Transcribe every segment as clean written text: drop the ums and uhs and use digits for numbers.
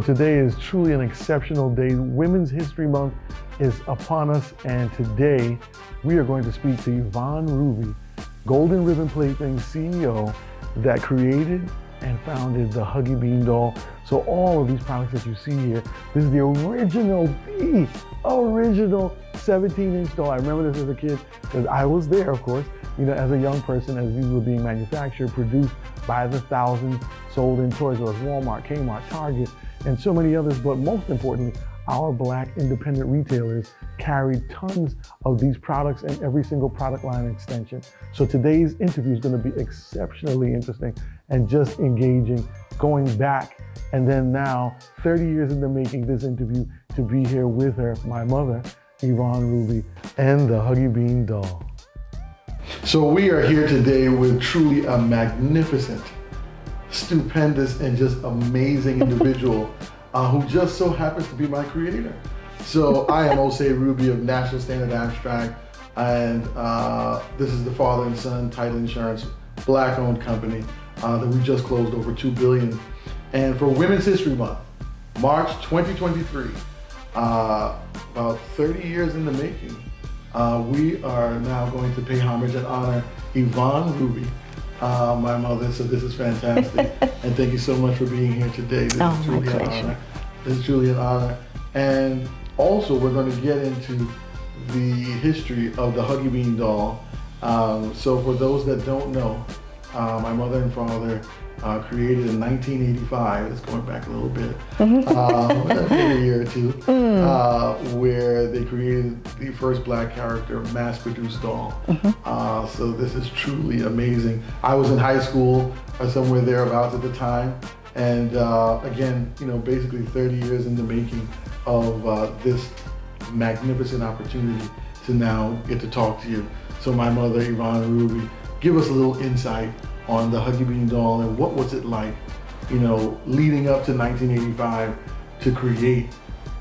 today is truly an exceptional day. Women's History Month is upon us, and today we are going to speak to Yvonne Rubie, Golden Ribbon Plaything CEO that created and founded the Huggy Bean doll. So all of these products that you see here, this is the original 17-inch doll. I remember this as a kid because I was there, of course, as a young person, as these were being manufactured, produced by the thousands, sold in Toys R Us, Walmart, Kmart, Target, and so many others. But most importantly, our Black independent retailers carried tons of these products and every single product line extension. So today's interview is going to be exceptionally interesting and just engaging, going back, and then now 30 years in the making, this interview, to be here with her, my mother, Yvonne Rubie, and the Huggy Bean doll. So we are here today with truly a magnificent, stupendous, and just amazing individual who just so happens to be my creator. So I am Osei Rubie of National Standard Abstract, and this is the father and son title insurance, Black-owned company that we just closed over $2 billion. And for Women's History Month, March 2023, about 30 years in the making, we are now going to pay homage and honor Yvonne Rubie, my mother. So this is fantastic. And thank you so much for being here today. This is truly an honor. This is truly an honor. And also we're going to get into the history of the Huggy Bean doll. So for those that don't know, my mother and father created in 1985, it's going back a little bit, a year or two, where they created the first Black character mass-produced doll. So this is truly amazing. I was in high school or somewhere thereabouts at the time, and again, basically 30 years in the making of this magnificent opportunity to now get to talk to you. So my mother, Yvonne Rubie, give us a little insight on the Huggy Bean doll and what was it like, leading up to 1985 to create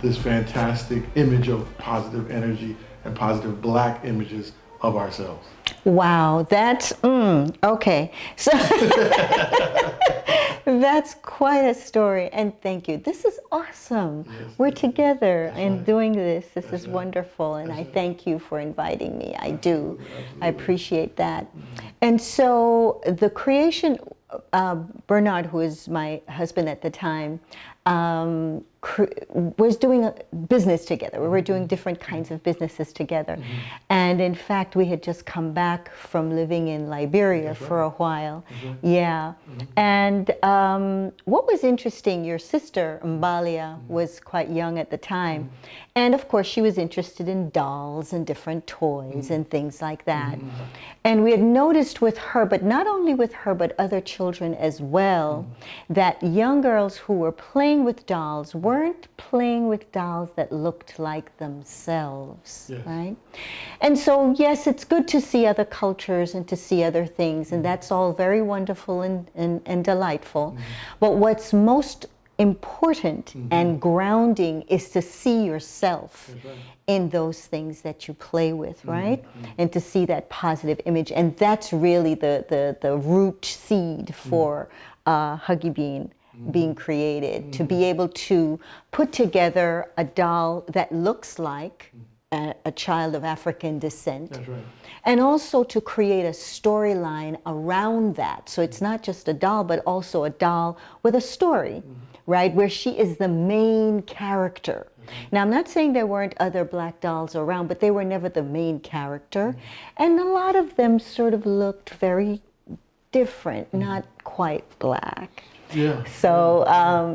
this fantastic image of positive energy and positive Black images of ourselves. Wow, that's, okay. So that's quite a story, and thank you. This is awesome. Yes, we're together and doing this. This is wonderful, and I thank you for inviting me. I do. Absolutely. I appreciate that. And so the creation, Bernard, who is my husband at the time, was doing a business together. We were doing different kinds of businesses together. And in fact, we had just come back from living in Liberia for a while. Yeah. And what was interesting, your sister, Mbalia, was quite young at the time. And of course, she was interested in dolls and different toys and things like that. And we had noticed with her, but not only with her, but other children as well, that young girls who were playing with dolls weren't playing with dolls that looked like themselves, right? And so, yes, it's good to see other cultures and to see other things, and that's all very wonderful and delightful. But what's most important and grounding is to see yourself in those things that you play with, right? And to see that positive image. And that's really the root seed for Huggy Bean being created, to be able to put together a doll that looks like a child of African descent. That's right. And also to create a storyline around that. So it's not just a doll, but also a doll with a story, right? Where she is the main character. Now, I'm not saying there weren't other Black dolls around, but they were never the main character. And a lot of them sort of looked very different, not quite Black. Yeah. So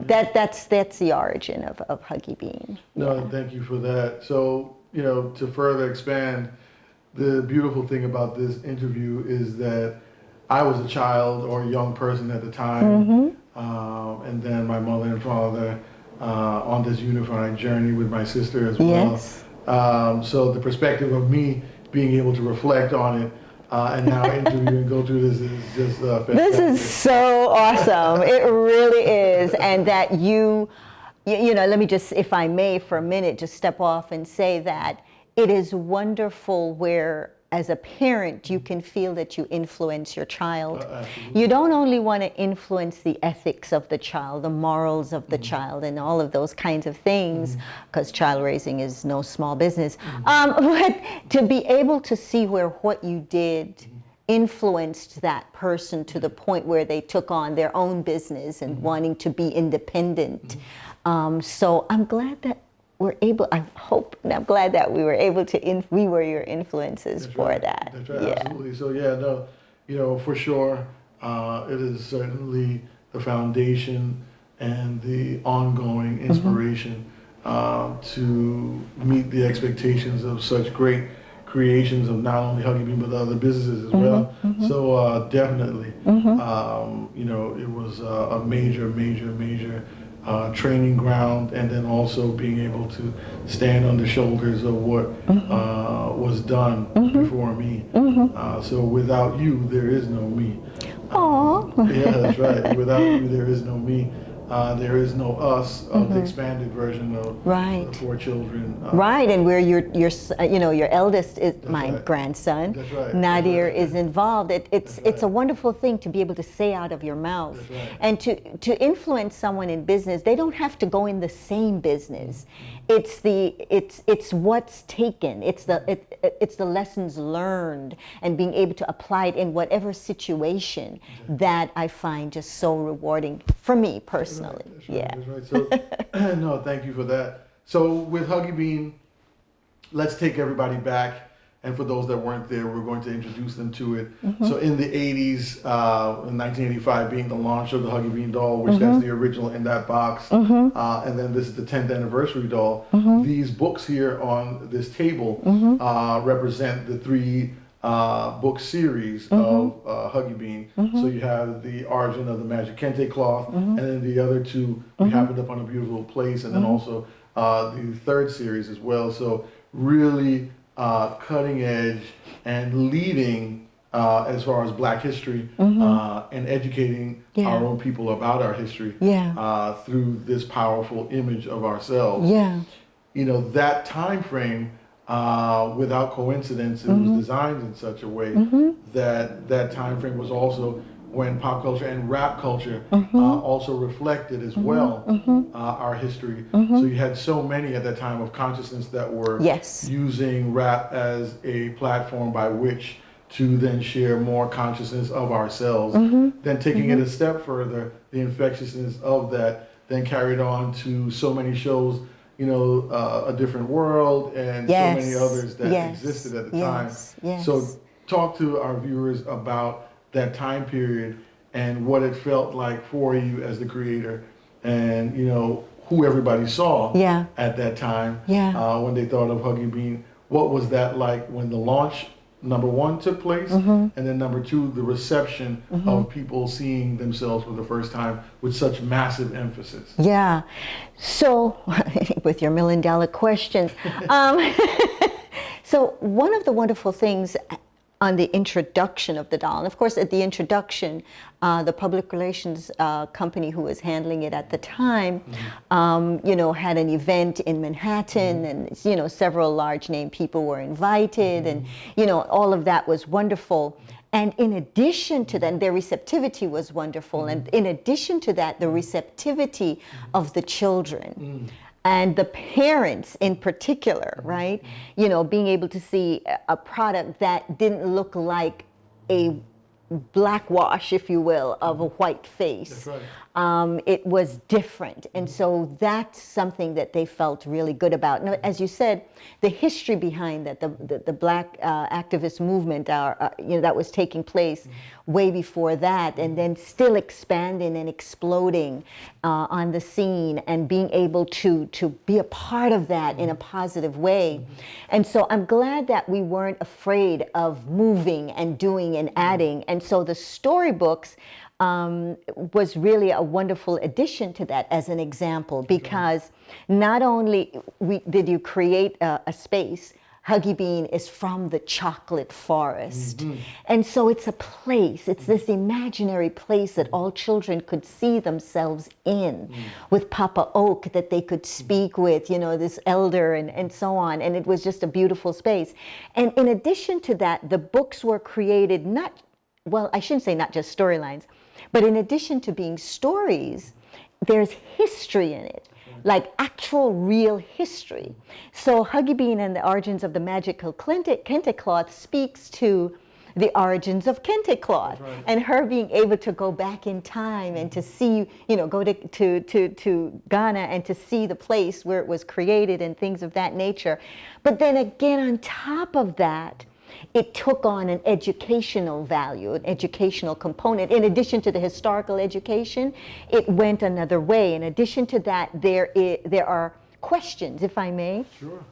that's the origin of Huggy Bean. No, thank you for that. So, to further expand, the beautiful thing about this interview is that I was a child or a young person at the time, and then my mother and father on this unifying journey with my sister as well. Yes. So the perspective of me being able to reflect on it and now interview and go through this is just fantastic. This is so awesome. It really is. And that let me just, if I may, for a minute, just step off and say that it is wonderful where as a parent, you can feel that you influence your child. Absolutely. You don't only want to influence the ethics of the child, the morals of the child, and all of those kinds of things, because child raising is no small business. But to be able to see where what you did influenced that person to the point where they took on their own business and wanting to be independent. So I'm glad that we're able, I hope, and I'm glad that we were able to, we were your influences That's for right. that. That's right, Yeah. absolutely. So yeah, no, you know, for sure, it is certainly the foundation and the ongoing inspiration to meet the expectations of such great creations of not only Huggy Bean but other businesses as well. So definitely, you know, it was a major training ground, and then also being able to stand on the shoulders of what was done before me. So without you, there is no me. Yeah, that's right. Without you, there is no me. There is no us of the expanded version of the 4 children. Right, and where your you know, your eldest is my grandson. That's right. Nadir is involved. It's a wonderful thing to be able to say out of your mouth, and to influence someone in business. They don't have to go in the same business. It's what's taken. It's the lessons learned, and being able to apply it in whatever situation that I find just so rewarding for me personally. That's right, Yeah. that's right. So, no, thank you for that. So with Huggy Bean, let's take everybody back. And for those that weren't there, we're going to introduce them to it. So in the 80s, in 1985 being the launch of the Huggy Bean doll, which that's the original in that box. And then this is the 10th anniversary doll. These books here on this table represent the 3 book series of Huggy Bean. So you have the origin of the Magic Kente cloth, and then the other 2 we happened upon a beautiful place, and then also the 3rd series as well. So really cutting edge and leading as far as Black history and educating our own people about our history through this powerful image of ourselves. You know, that time frame, without coincidence, it was designed in such a way that that time frame was also when pop culture and rap culture also reflected as well our history. So you had so many at that time of consciousness that were using rap as a platform by which to then share more consciousness of ourselves. Then taking it a step further, the infectiousness of that then carried on to so many shows, you know, A Different World and so many others that existed at the time. So talk to our viewers about that time period and what it felt like for you as the creator, and you know who everybody saw at that time when they thought of Huggy Bean. What was that like when the launch, number 1, took place, and then number 2, the reception of people seeing themselves for the first time with such massive emphasis? Yeah. So with your $1 million questions, so one of the wonderful things on the introduction of the doll, and of course at the introduction, the public relations company who was handling it at the time, you know, had an event in Manhattan, and you know, several large name people were invited, and you know, all of that was wonderful. And in addition to that, their receptivity was wonderful, and in addition to that, the receptivity of the children. And the parents in particular, right? You know, being able to see a product that didn't look like a blackwash, if you will, of a white face. That's right. It was different. And so that's something that they felt really good about. Now, as you said, the history behind that, the Black activist movement, you know, that was taking place way before that, and then still expanding and exploding on the scene, and being able to be a part of that in a positive way. And so I'm glad that we weren't afraid of moving and doing and adding. And so the storybooks was really a wonderful addition to that as an example, because not only did you create a space, Huggy Bean is from the chocolate forest. And so it's a place, it's this imaginary place that all children could see themselves in, with Papa Oak that they could speak with, you know, this elder and so on. And it was just a beautiful space. And in addition to that, the books were created well, I shouldn't say not just storylines, but in addition to being stories, there's history in it. Like actual real history. So Huggy Bean and the Origins of the Magical Kente Cloth speaks to the origins of Kente Cloth, and her being able to go back in time and to see, you know, go to Ghana and to see the place where it was created and things of that nature. But then again, on top of that, it took on an educational value, an educational component. In addition to the historical education, it went another way. In addition to that, there are questions, if I may. Sure.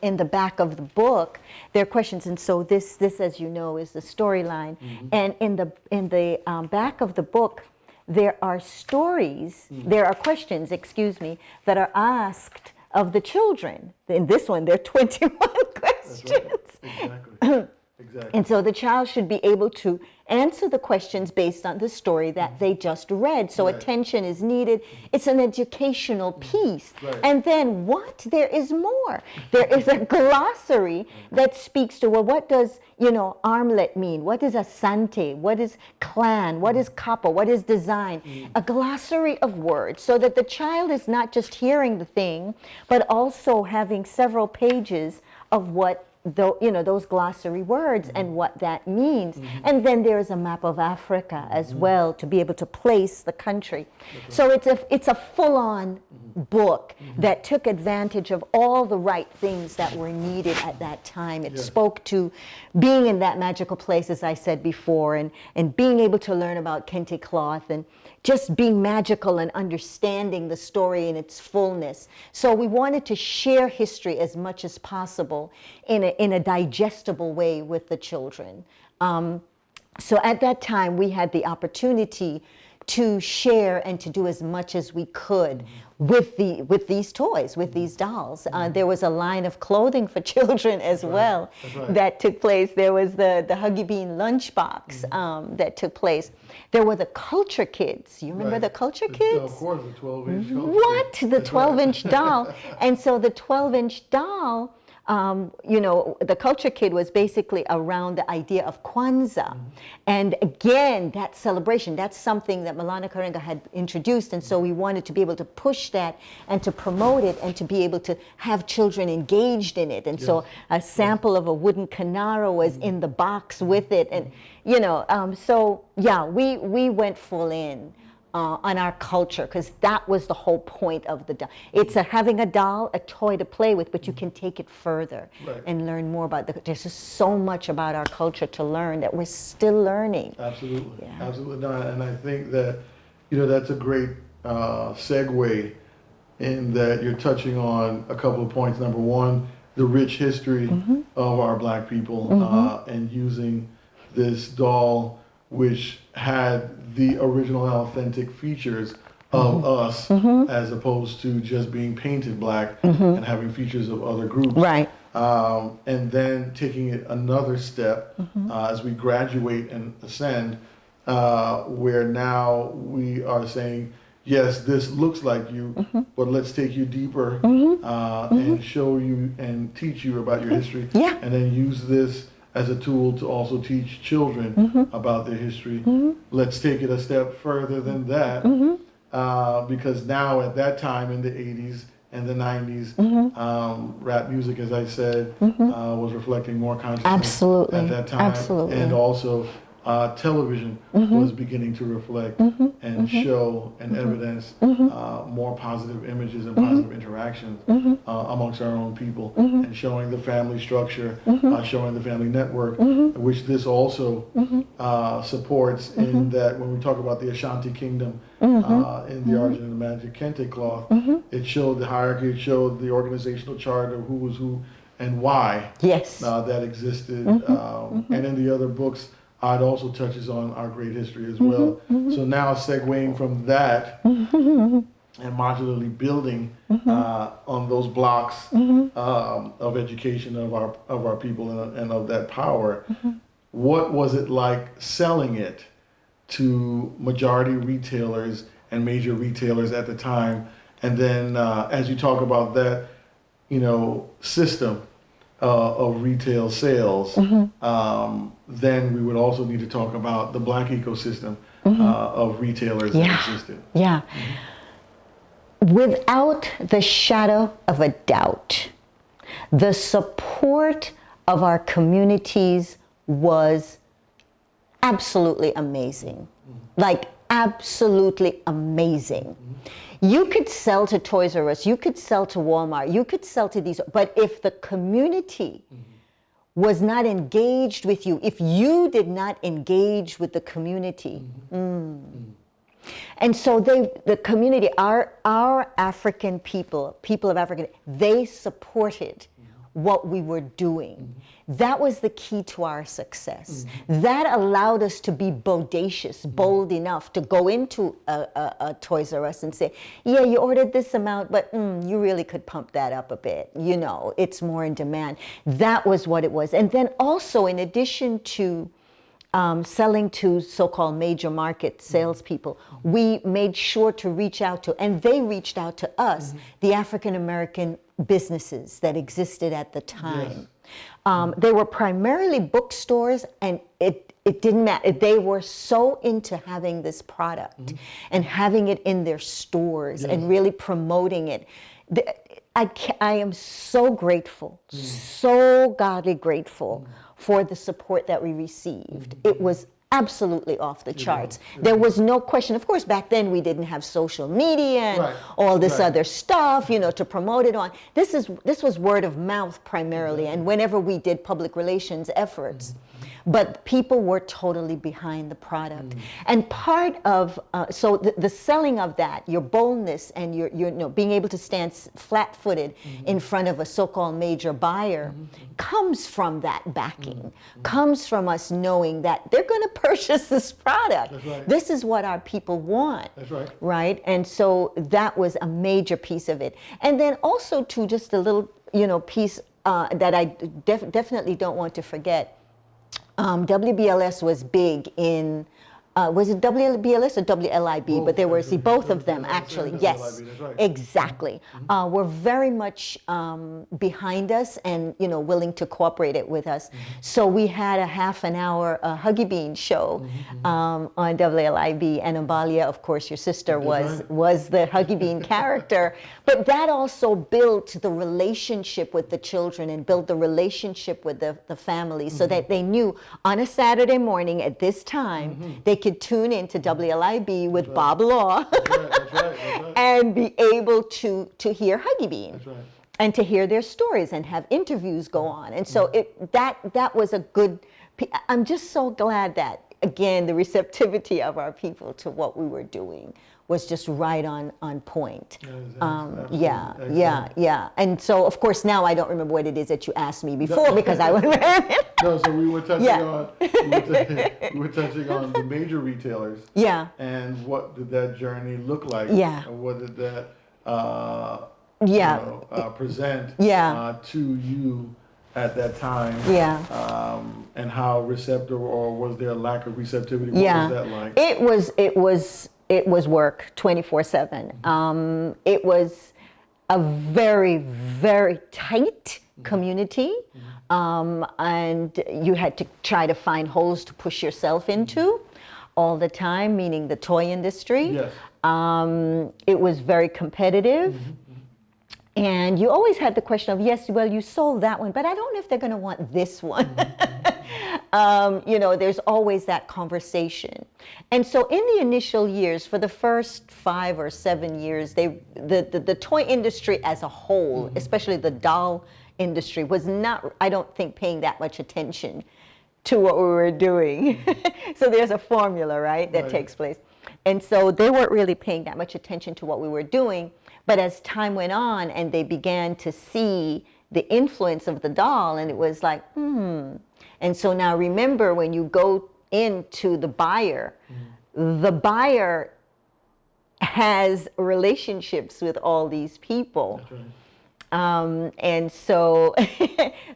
In the back of the book, there are questions, and so this, as you know, is the storyline. And in the back of the book, there are stories. There are questions, excuse me, that are asked of the children. In this one, there are 21 questions. That's right. Exactly. Exactly. And so the child should be able to answer the questions based on the story that they just read. So attention is needed. It's an educational piece. And then what? There is more. There is a glossary that speaks to, well, what does, you know, armlet mean? What is asante? What is clan? What is kappa? What is design? A glossary of words so that the child is not just hearing the thing, but also having several pages of what those glossary words and what that means. And then there is a map of Africa as well to be able to place the country. So it's a full-on book that took advantage of all the right things that were needed at that time. It spoke to being in that magical place, as I said before, and being able to learn about Kente Cloth and just being magical and understanding the story in its fullness. So we wanted to share history as much as possible in a digestible way with the children. So at that time, we had the opportunity to share and to do as much as we could with these toys, with these dolls. There was a line of clothing for children as well that took place. There was the Huggy Bean lunchbox that took place. There were the culture kids. You remember the culture kids? Of course, the 12-inch culture What? kid. The 12-inch doll. And so the 12-inch doll, the culture kid was basically around the idea of Kwanzaa. And again, that celebration, that's something that Malana Karenga had introduced. And so we wanted to be able to push that and to promote it and to be able to have children engaged in it. And so a sample of a wooden kanara was in the box with it. And, we went full in. On our culture, because that was the whole point of the doll. It's having a doll, a toy to play with, but you can take it further and learn more about there's just so much about our culture to learn that we're still learning. Absolutely, absolutely not. And I think that, that's a great segue in that you're touching on a couple of points. Number one, the rich history of our Black people and using this doll, which had the original and authentic features of us as opposed to just being painted Black and having features of other groups. Right. And then taking it another step as we graduate and ascend, where now we are saying, yes, this looks like you, but let's take you deeper and show you and teach you about your history. Yeah. And then use this as a tool to also teach children about their history. Let's take it a step further than that, because now at that time in the 80s and the 90s, rap music, as I said, was reflecting more consciousness at that time. Absolutely. And also television was beginning to reflect and show and evidence more positive images and positive interactions amongst our own people, and showing the family structure, showing the family network, which this also supports in that when we talk about the Ashanti Kingdom in the Origin of the Magic Kente Cloth, it showed the hierarchy, it showed the organizational chart of who was who and why that existed. And in the other books, it also touches on our great history as well. So now segueing from that and modularly building on those blocks of education of our people and of that power. What was it like selling it to majority retailers and major retailers at the time? And then as you talk about that, system of retail sales, then we would also need to talk about the Black ecosystem of retailers that existed. Yeah. Without the shadow of a doubt, the support of our communities was absolutely amazing. Like, absolutely amazing. You could sell to Toys R Us, you could sell to Walmart, you could sell to these, but if the community was not engaged with you, if you did not engage with the community, and so the community, our African people of Africa, they supported what we were doing. That was the key to our success. That allowed us to be bodacious, bold enough to go into a Toys R Us and say, yeah, you ordered this amount, but you really could pump that up a bit. It's more in demand. That was what it was. And then also, in addition to selling to so-called major market salespeople, we made sure to reach out to, and they reached out to us, the African American businesses that existed at the time. They were primarily bookstores, and it didn't matter. They were so into having this product and having it in their stores and really promoting it. I am so grateful, so godly grateful for the support that we received. It was absolutely off the charts. There was no question. Of course, back then we didn't have social media and all this other stuff, to promote it on. This was word of mouth primarily, and whenever we did public relations efforts. But people were totally behind the product. And part of, so the selling of that, your boldness and your being able to stand flat-footed in front of a so-called major buyer comes from that backing, comes from us knowing that they're going to purchase this product. That's right. This is what our people want. That's right. Right? And so that was a major piece of it. And then also, too, just a little, piece that I definitely don't want to forget. WBLS was big in, was it WBLS or WLIB? But there were, both of them actually, yes, exactly. Were very much behind us and, willing to cooperate it with us. So we had a half an hour Huggy Bean show on WLIB, and Ambalia, of course, your sister, was the Huggy Bean character. But that also built the relationship with the children and built the relationship with the family, so that they knew on a Saturday morning at this time, they could tune into WLIB with Bob Law and be able to hear Huggy Bean and to hear their stories and have interviews go on. And so that was a good, I'm just so glad that, again, the receptivity of our people to what we were doing was just right on point. Yeah. And so, of course, now I don't remember what it is that you asked me before because I went. No, so we were touching on we were touching on the major retailers. Yeah. And what did that journey look like? Yeah. And what did that present to you at that time? Yeah. And how receptive, or was there a lack of receptivity? What was that like? It was work 24/7. It was a very, very tight community, and you had to try to find holes to push yourself into all the time, meaning the toy industry. Yes. It was very competitive. And you always had the question of, yes, well, you sold that one, but I don't know if they're going to want this one. There's always that conversation. And so in the initial years, for the first 5 or 7 years, the toy industry as a whole, especially the doll industry, was not, I don't think, paying that much attention to what we were doing. So there's a formula, right, that takes place. And so they weren't really paying that much attention to what we were doing. But as time went on and they began to see the influence of the doll, and it was like, And so now remember, when you go into the buyer has relationships with all these people. That's right. And so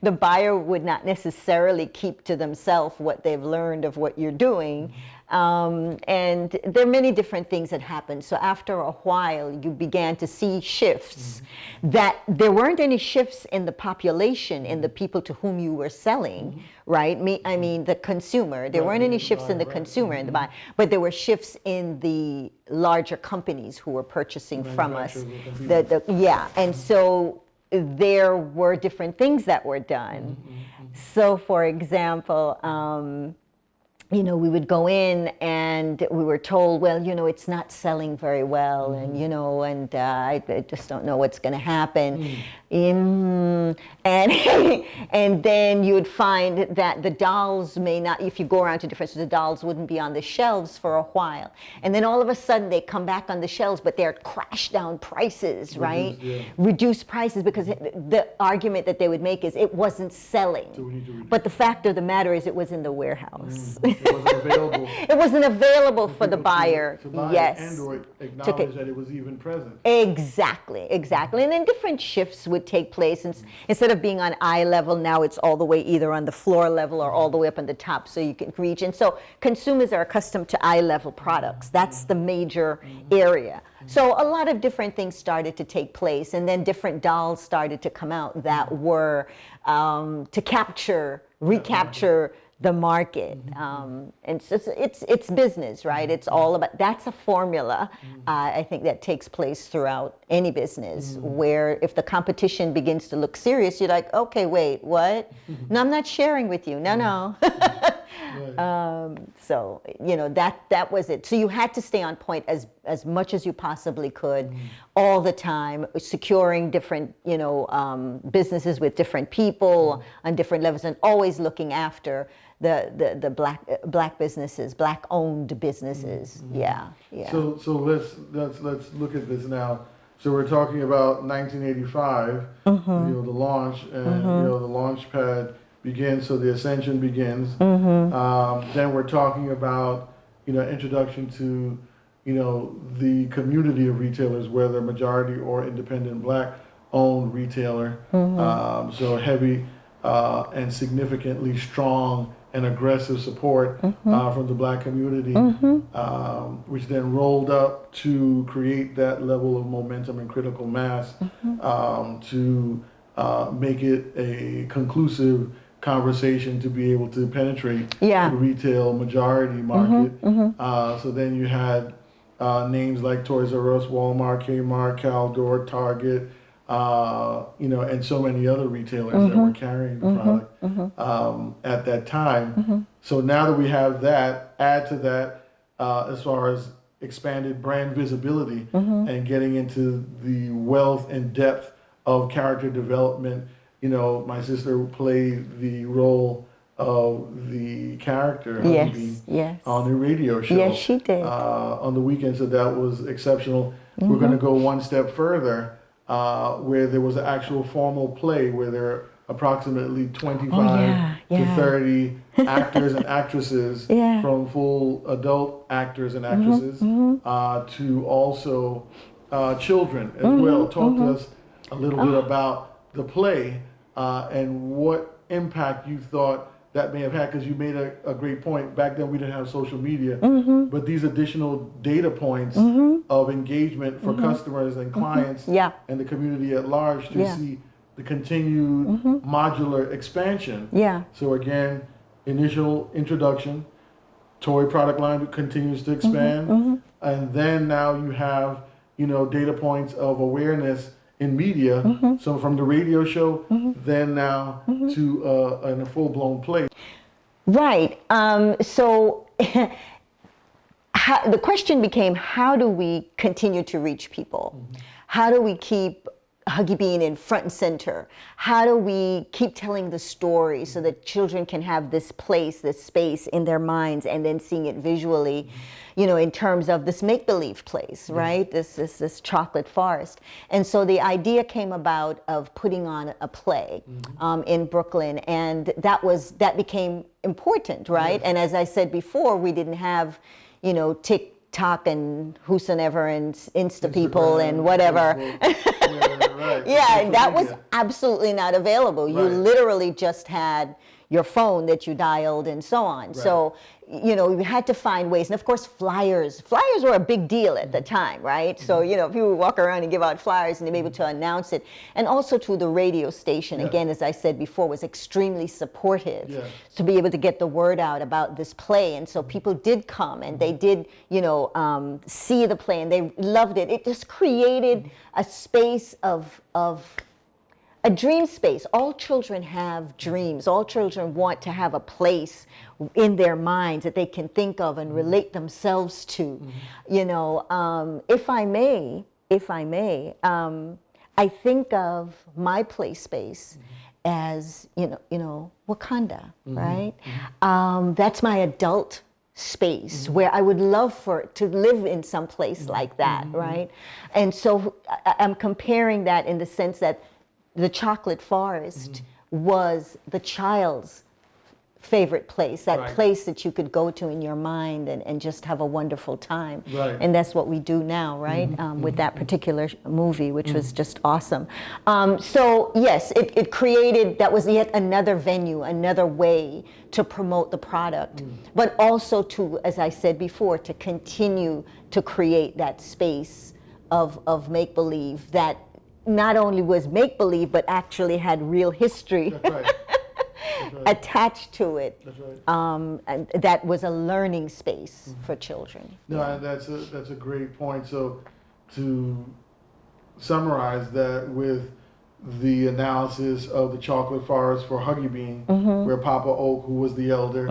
the buyer would not necessarily keep to themselves what they've learned of what you're doing. And there are many different things that happened. So after a while, you began to see shifts that there weren't any shifts in the population, in the people to whom you were selling, right? I mean, the consumer. There weren't any shifts in the consumer and the buyer, but there were shifts in the larger companies who were purchasing from us. Yeah, and so there were different things that were done. So, for example, you know, we would go in and we were told, well, you know, it's not selling very well, and you know, and I just don't know what's going to happen. And and then you would find that the dolls may not, if you go around to different stores, the dolls wouldn't be on the shelves for a while, and then all of a sudden they come back on the shelves, but they're crashed down prices, right? Reduced prices, because the argument that they would make is it wasn't selling. So we need to reduce. But the fact of the matter is, it was in the warehouse. It wasn't available. It wasn't available for the people buyer. to buy Yes. and or acknowledge that it was even present. Exactly, exactly. And then different shifts would take place. And instead of being on eye level, now it's all the way either on the floor level or all the way up on the top, so you can reach. And so consumers are accustomed to eye level products. That's the major area. So a lot of different things started to take place, and then different dolls started to come out that were to recapture the market. And so it's business, right? It's all about, that's a formula, I think, that takes place throughout any business, where if the competition begins to look serious, you're like, okay, wait, what? No, I'm not sharing with you. No. So, you know, that was it. So you had to stay on point as much as you possibly could, all the time, securing different, you know, businesses with different people on different levels, and always looking after the black businesses, black owned businesses. Yeah. So let's look at this now. So we're talking about 1985, you know, the launch, and you know, the launch pad begins, so the ascension begins. Then we're talking about, you know, introduction to, you know, the community of retailers, whether majority or independent black owned retailer. So heavy and significantly strong and aggressive support from the black community, which then rolled up to create that level of momentum and critical mass to make it a conclusive conversation to be able to penetrate the retail majority market. So then you had names like Toys R Us, Walmart, Kmart, Caldor, Target, you know, and so many other retailers that were carrying the product at that time. So now that we have that, add to that as far as expanded brand visibility and getting into the wealth and depth of character development. You know, my sister played the role of the character Huggy Bean on the radio show. Yes, she did. On the weekend, so that was exceptional. We're going to go one step further, where there was an actual formal play where there are approximately 25 to 30 actors and actresses, from full adult actors and actresses to also children as well. Talk to us a little bit about the play and what impact you thought that may have had, because you made a great point. Back then we didn't have social media, but these additional data points of engagement for customers and clients and the community at large to see the continued modular expansion. So again, initial introduction, toy product line continues to expand, and then now you have, you know, data points of awareness in media. So from the radio show, then now to in a full-blown play. Right. So the question became, how do we continue to reach people? How do we keep Huggy Bean in front and center? How do we keep telling the story so that children can have this place, this space in their minds, and then seeing it visually, you know, in terms of this make-believe place, right? This chocolate forest. And so the idea came about of putting on a play in Brooklyn, and that became important, right? And as I said before, we didn't have, you know, TikTok and whosoever and Insta people and whatever. Right. Yeah, Social that was media. absolutely not available. You Right. literally just had your phone that you dialed and so on. So, you know, you had to find ways. And of course, flyers were a big deal at the time, right? So, you know, people would walk around and give out flyers and they'd be able to announce it. And also to the radio station, again, as I said before, was extremely supportive to be able to get the word out about this play. And so people did come and they did, you know, see the play and they loved it. It just created a space of a dream space. All children have dreams. All children want to have a place in their minds that they can think of and relate themselves to. You know, if I may, I think of my play space as you know, Wakanda, right? That's my adult space where I would love to live in some place like that, right? And so I'm comparing that in the sense that the chocolate forest was the child's favorite place, that place that you could go to in your mind and just have a wonderful time. And that's what we do now, right? With that particular movie, which was just awesome. So yes, it created, that was yet another venue, another way to promote the product, but also to, as I said before, to continue to create that space of make-believe that not only was make-believe, but actually had real history attached to it. And that was a learning space for children. No, that's a great point. So to summarize that with the analysis of the chocolate forest for Huggy Bean, where Papa Oak, who was the elder,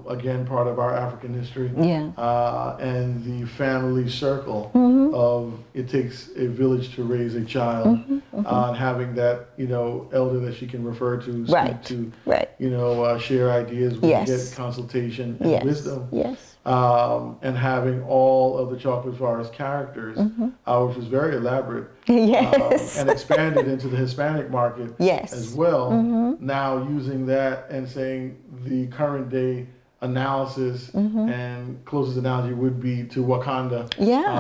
again part of our African history, and the family circle of it takes a village to raise a child, and having that elder that she can refer to, speak to, share ideas, we can get consultation and wisdom. And having all of the Chocolate Forest characters, which was very elaborate, and expanded into the Hispanic market as well. Now using that and saying the current day analysis and closest analogy would be to Wakanda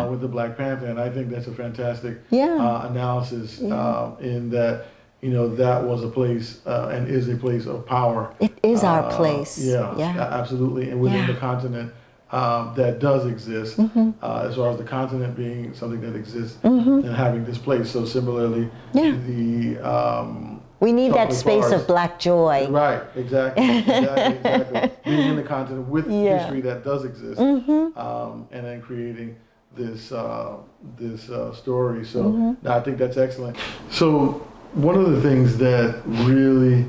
with the Black Panther, and I think that's a fantastic analysis in that. That was a place and is a place of power. It is our place. Absolutely, and within the continent. That does exist, as far as the continent being something that exists and having this place. So similarly, we need that space of Black joy. Right, exactly. Being in the continent with history that does exist, and then creating this story. So I think that's excellent. So one of the things that really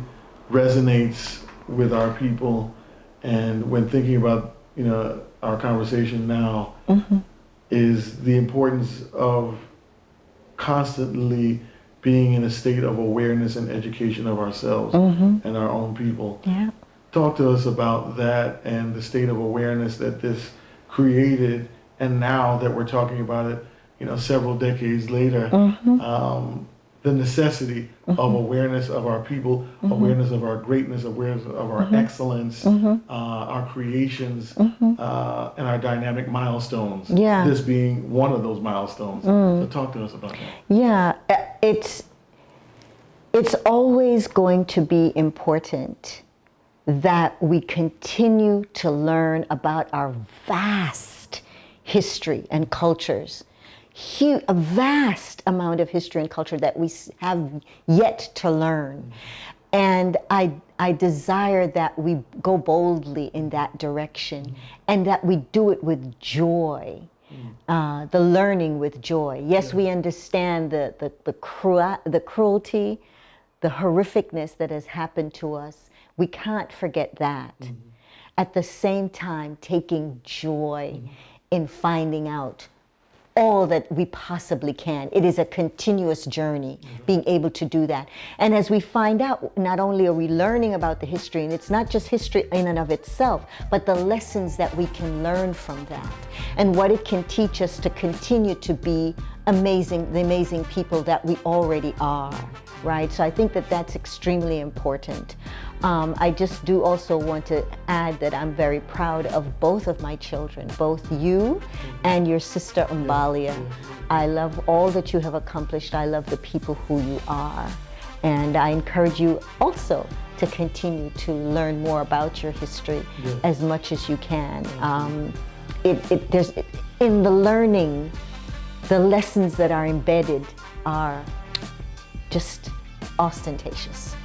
resonates with our people, and when thinking about our conversation now, is the importance of constantly being in a state of awareness and education of ourselves and our own people. Talk to us about that and the state of awareness that this created, and now that we're talking about it, several decades later, the necessity of awareness of our people, awareness of our greatness, awareness of our excellence, our creations, and our dynamic milestones. This being one of those milestones. So talk to us about that. It's always going to be important that we continue to learn about our vast history and cultures. A vast amount of history and culture that we have yet to learn. And I desire that we go boldly in that direction and that we do it with joy, the learning with joy. Yes, we understand the cruelty, the horrificness that has happened to us. We can't forget that. At the same time, taking joy in finding out all that we possibly can. It is a continuous journey, being able to do that. And as we find out, not only are we learning about the history, and it's not just history in and of itself, but the lessons that we can learn from that, and what it can teach us to continue to be the amazing people that we already are. right? So I think that that's extremely important. I just do also want to add that I'm very proud of both of my children, both you and your sister Umbalia. I love all that you have accomplished. I love the people who you are. And I encourage you also to continue to learn more about your history as much as you can. There's in the learning, the lessons that are embedded are just ostentatious.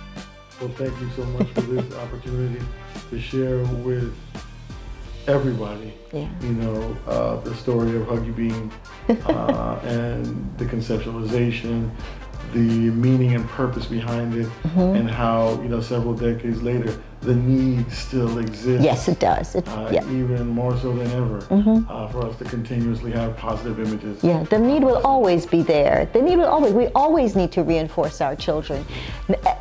Well, thank you so much for this opportunity to share with everybody, the story of Huggy Bean and the conceptualization, the meaning and purpose behind it, and how, several decades later, the need still exists. Yes, it does. Even more so than ever, for us to continuously have positive images. Yeah, the need will always be there. The need will always, we always need to reinforce our children.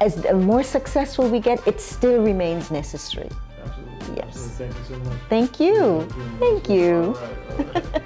As the more successful we get, it still remains necessary. Absolutely. Yes. Absolutely. Thank you so much. Thank you. Thank you. All right.